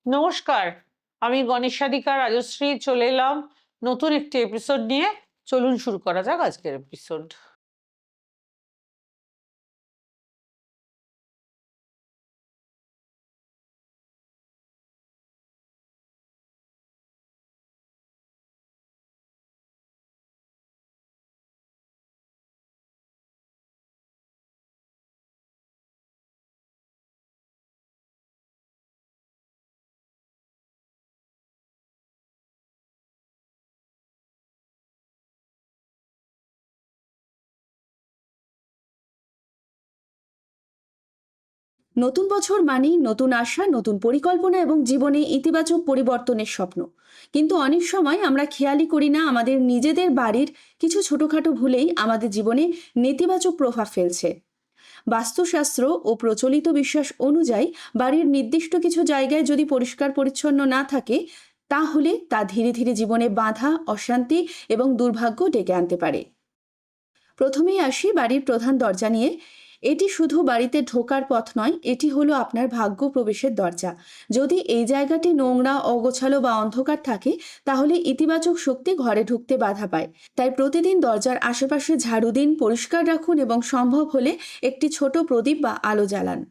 নমস্কার, আমি গণেশারিকা রাজশ্রী চলে এলাম নতুন একটি এপিসোড নিয়ে। চলুন শুরু করা যাক আজকের এপিসোড। নতুন বছর মানেই নতুন আশা, নতুন পরিকল্পনা এবং জীবনে ইতিবাচক পরিবর্তনের স্বপ্ন। কিন্তু অনেক সময় আমরা খেয়ালই করি না আমাদের নিজেদের বাড়ির কিছু ছোটখাটো ভুলেই আমাদের জীবনে নেতিবাচক প্রভাব ফেলছে। বাস্তুশাস্ত্র ও প্রচলিত বিশ্বাস অনুযায়ী বাড়ির নির্দিষ্ট কিছু জায়গায় যদি পরিষ্কার পরিচ্ছন্ন না থাকে, তাহলে তা ধীরে ধীরে জীবনে বাধা, অশান্তি এবং দুর্ভাগ্য ডেকে আনতে পারে। প্রথমেই আসি বাড়ির প্রধান দরজা নিয়ে। এটি শুধু বাড়িতে ঢোকার পথ নয়, এটি হলো আপনার ভাগ্য প্রবেশের দরজা। যদি এই জায়গাটি নোংরা, অগোছালো বা অন্ধকার থাকে, তাহলে ইতিবাচক শক্তি ঘরে ঢুকতে বাধা পায়। তাই প্রতিদিন দরজার আশেপাশে ঝাড়ু দিন, পরিষ্কার রাখুন এবং সম্ভব হলে একটি ছোট প্রদীপ বা আলো জ্বালান।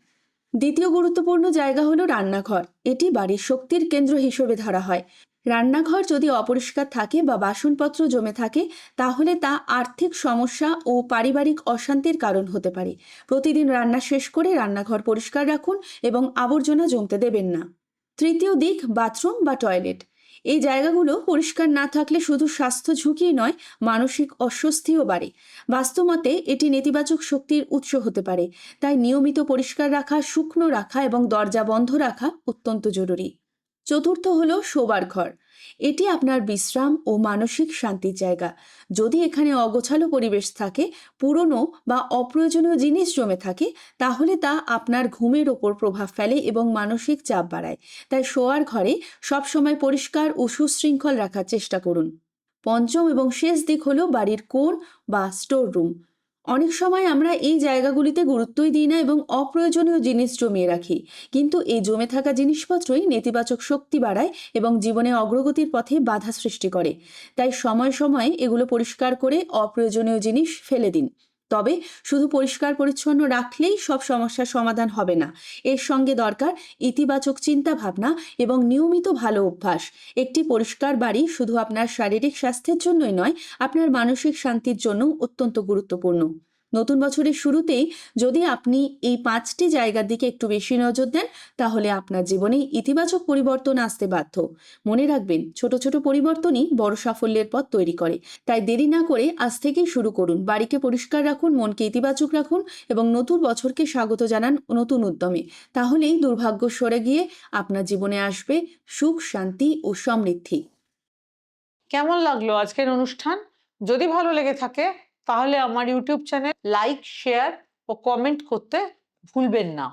দ্বিতীয় গুরুত্বপূর্ণ জায়গা হলো রান্নাঘর। এটি বাড়ির শক্তির কেন্দ্র হিসেবে ধরা হয়। রান্নাঘর যদি অপরিষ্কার থাকে বা বাসনপত্র জমে থাকে, তাহলে তা আর্থিক সমস্যা ও পারিবারিক অশান্তির কারণ হতে পারে। প্রতিদিন রান্না শেষ করে রান্নাঘর পরিষ্কার রাখুন এবং আবর্জনা জমতে দেবেন না। তৃতীয় দিক, বাথরুম বা টয়লেট। এই জায়গাগুলো পরিষ্কার না থাকলে শুধু স্বাস্থ্য ঝুঁকিই নয়, মানসিক অস্বস্তিও বাড়ে। বাস্তবমতে এটি নেতিবাচক শক্তির উৎস হতে পারে। তাই নিয়মিত পরিষ্কার রাখা, শুকনো রাখা এবং দরজা বন্ধ রাখা অত্যন্ত জরুরি। চতুর্থ হলো শোবার ঘর। এটি আপনার বিশ্রাম ও মানসিক শান্তির জায়গা। যদি এখানে অগোছালো পরিবেশ থাকে, পুরনো বা অপ্রয়োজনীয় জিনিস জমে থাকে, তাহলে তা আপনার ঘুমের ওপর প্রভাব ফেলে এবং মানসিক চাপ বাড়ায়। তাই শোয়ার ঘরে সবসময় পরিষ্কার ও সুশৃঙ্খল রাখার চেষ্টা করুন। পঞ্চম এবং শেষ দিক হলো বাড়ির কোণ বা স্টোর রুম। অনেক সময় আমরা এই জায়গাগুলিতে গুরুত্বই দিই না এবং অপ্রয়োজনীয় জিনিস জমিয়ে রাখি। কিন্তু এই জমে থাকা জিনিসপত্রই নেতিবাচক শক্তি বাড়ায় এবং জীবনে অগ্রগতির পথে বাধা সৃষ্টি করে। তাই সময়ে সময়ে এগুলো পরিষ্কার করে অপ্রয়োজনীয় জিনিস ফেলে দিন। তবে শুধু পরিষ্কার পরিচ্ছন্ন রাখলেই সব সমস্যার সমাধান হবে না। এর সঙ্গে দরকার ইতিবাচক চিন্তা ভাবনা এবং নিয়মিত ভালো অভ্যাস। একটি পরিষ্কার বাড়ি শুধু আপনার শারীরিক স্বাস্থ্যের জন্যই নয়, আপনার মানসিক শান্তির জন্য অত্যন্ত গুরুত্বপূর্ণ। নতুন বছরের শুরুতেই যদি আপনি এই 5টি জায়গার দিকে একটু বেশি নজর দেন, তাহলে আপনার জীবনে ইতিবাচক পরিবর্তন আসতে বাধ্য। মনে রাখবেন, ছোট ছোট পরিবর্তনই বড় সাফল্যের পথ তৈরি করে। তাই দেরি না করে আজ থেকেই শুরু করুন। বাড়িকে পরিষ্কার রাখুন, মনকে ইতিবাচক রাখুন এবং নতুন বছরকে স্বাগত জানান নতুন উদ্যমে। তাহলেই দুর্ভাগ্য সরে গিয়ে আপনার জীবনে আসবে সুখ, শান্তি ও সমৃদ্ধি। কেমন লাগলো আজকের অনুষ্ঠান? যদি ভালো লেগে থাকে তাহলে আমার ইউটিউব চ্যানেল লাইক, শেয়ার ও কমেন্ট করতে ভুলবেন না।